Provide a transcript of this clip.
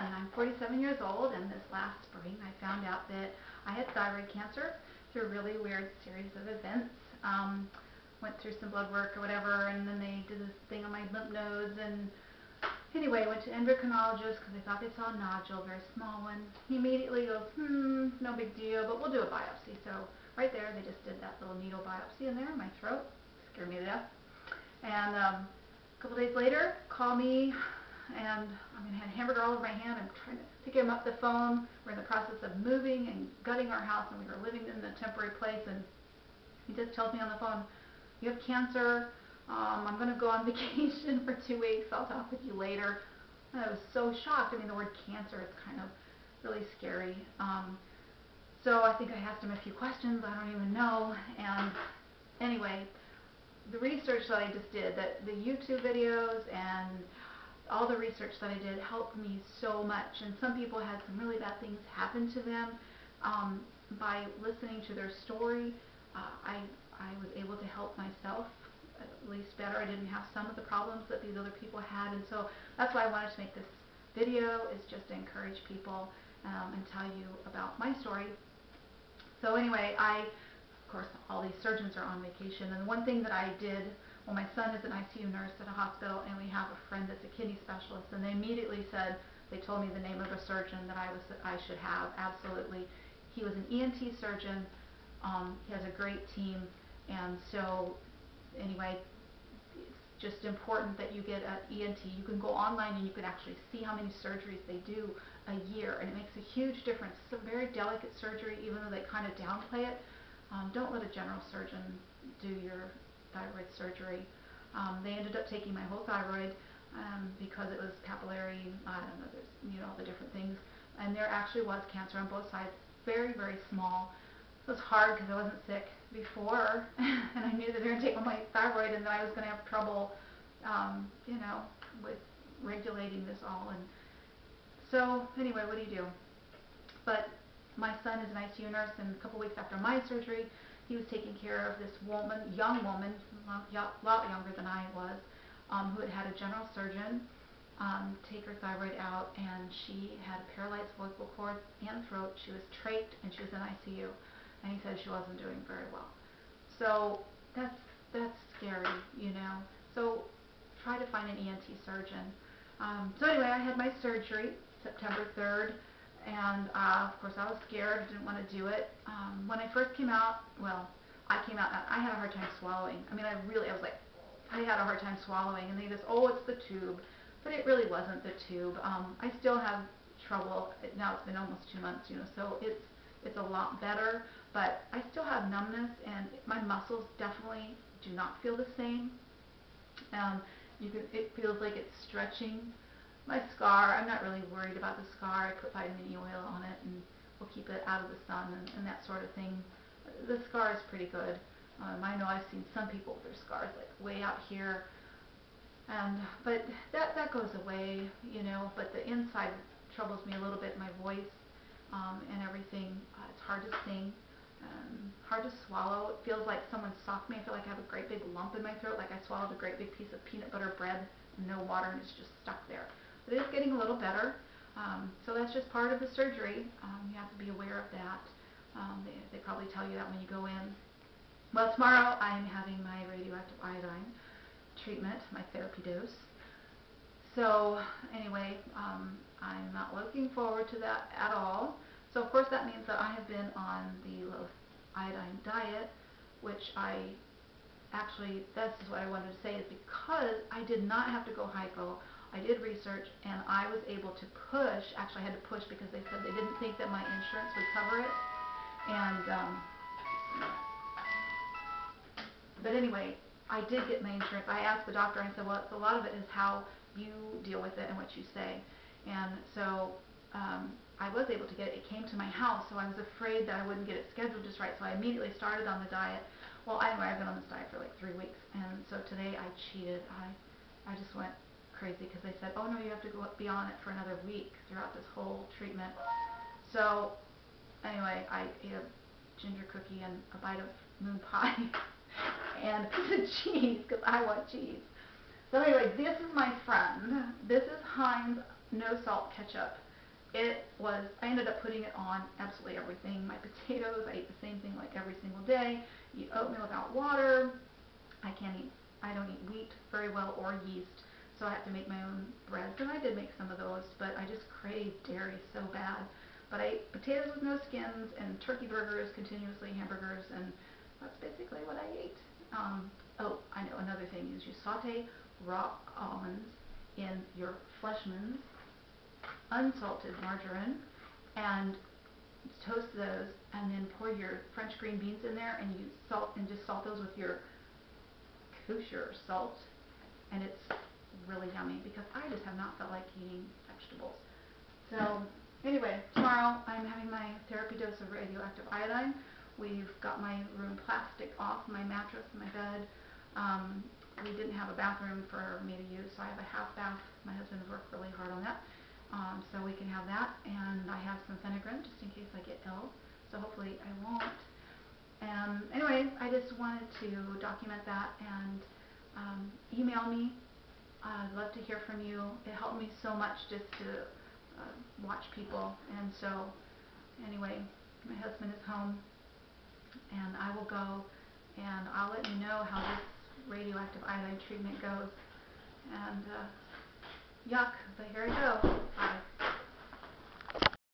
and I'm 47 years old, and this last spring I found out that I had thyroid cancer through a really weird series of events. Went through some blood work or whatever, and then they did this thing on my lymph nodes, and anyway, went to endocrinologist because they thought they saw a nodule, very small one. He immediately goes, no big deal, but we'll do a biopsy. So right there, they just did that little needle biopsy in there in my throat. Scared me to death. And a couple days later, call me, and I had hamburger all over my hand. I'm trying to pick him up the phone. We're in the process of moving and gutting our house, and we were living in a temporary place, and he just tells me on the phone, you have cancer. I'm going to go on vacation for 2 weeks. I'll talk with you later. And I was so shocked. The word cancer is kind of really scary. So I think I asked him a few questions. I don't even know. And anyway, the research that I just did, that the YouTube videos and all the research that I did helped me so much. And some people had some really bad things happen to them. By listening to their story, I was able to help myself at least better. I didn't have some of the problems that these other people had, and so that's why I wanted to make this video, is just to encourage people and tell you about my story. So anyway, of course, all these surgeons are on vacation, and one thing that I did, well, my son is an ICU nurse at a hospital, and we have a friend that's a kidney specialist, and they immediately said, they told me the name of a surgeon that I should have, absolutely. He was an ENT surgeon. He has a great team, and so anyway, it's just important that you get an ENT. You can go online and you can actually see how many surgeries they do a year, and it makes a huge difference. It's a very delicate surgery, even though they kind of downplay it. Don't let a general surgeon do your thyroid surgery. They ended up taking my whole thyroid because it was papillary, I don't know, there's all the different things, and there actually was cancer on both sides, very, very small. It was hard because I wasn't sick before, and I knew that they were going to take my thyroid, and that I was going to have trouble, with regulating this all. And so anyway, what do you do? But my son is an ICU nurse, and a couple weeks after my surgery, he was taking care of this woman, young woman, a lot younger than I was, who had had a general surgeon take her thyroid out, and she had a paralyzed vocal cord and throat. She was trached, and she was in ICU. And he said she wasn't doing very well. So that's scary, So try to find an ENT surgeon. So anyway, I had my surgery September 3rd, and of course I was scared, didn't want to do it. When I first came out, I had a hard time swallowing. I had a hard time swallowing, and they just, oh, it's the tube. But it really wasn't the tube. I still have trouble. Now it's been almost 2 months, so it's a lot better, but I still have numbness, and my muscles definitely do not feel the same. It feels like it's stretching. My scar, I'm not really worried about the scar. I put vitamin E oil on it, and we'll keep it out of the sun and that sort of thing. The scar is pretty good. I know I've seen some people with their scars like way out here, but that goes away, but the inside troubles me a little bit, my voice. And everything. It's hard to sing, hard to swallow. It feels like someone socked me. I feel like I have a great big lump in my throat, like I swallowed a great big piece of peanut butter bread, and no water, and it's just stuck there. But it is getting a little better. So that's just part of the surgery. You have to be aware of that. They probably tell you that when you go in. Well, tomorrow I'm having my radioactive iodine treatment, my therapy dose. So anyway, I'm not looking forward to that at all. So of course that means that I have been on the low iodine diet, which this is what I wanted to say, is because I did not have to go hypo. I did research, and I was able to push. Actually, I had to push because they said they didn't think that my insurance would cover it. And but anyway, I did get my insurance. I asked the doctor, and I said, well, a lot of it is how you deal with it and what you say. And so I was able to get it. It came to my house, so I was afraid that I wouldn't get it scheduled just right, so I immediately started on the diet. Well, anyway, I've been on this diet for like 3 weeks, and so today I cheated. I just went crazy because they said, oh no, you have to go be on it for another week throughout this whole treatment. So anyway, I ate a ginger cookie and a bite of moon pie and a piece of cheese because I want cheese. So anyway, this is my friend. This is Heinz no salt ketchup. I ended up putting it on absolutely everything. My potatoes, I eat the same thing like every single day. Eat oatmeal without water. I don't eat wheat very well or yeast, so I have to make my own breads, and I did make some of those, but I just crave dairy so bad. But I ate potatoes with no skins and turkey burgers, continuously hamburgers, and that's basically what I ate. Oh, I know, another thing is you saute raw almonds in your Fleischmann's unsalted margarine and toast those, and then pour your French green beans in there, and you just salt those with your kosher salt, and it's really yummy because I just have not felt like eating vegetables. So anyway, tomorrow I'm having my therapy dose of radioactive iodine. We've got my room plastic off my mattress and my bed. We didn't have a bathroom for me to use, so I have a half bath. My husband's worked really hard on that, so we can have that. And I have some phenogrin just in case I get ill, so hopefully I won't. Anyway, I just wanted to document that, and email me. I'd love to hear from you. It helped me so much just to watch people. And so anyway, my husband is home, and I will go, and I'll let you know how this radioactive iodine treatment goes. And yuck, but here I go. Bye.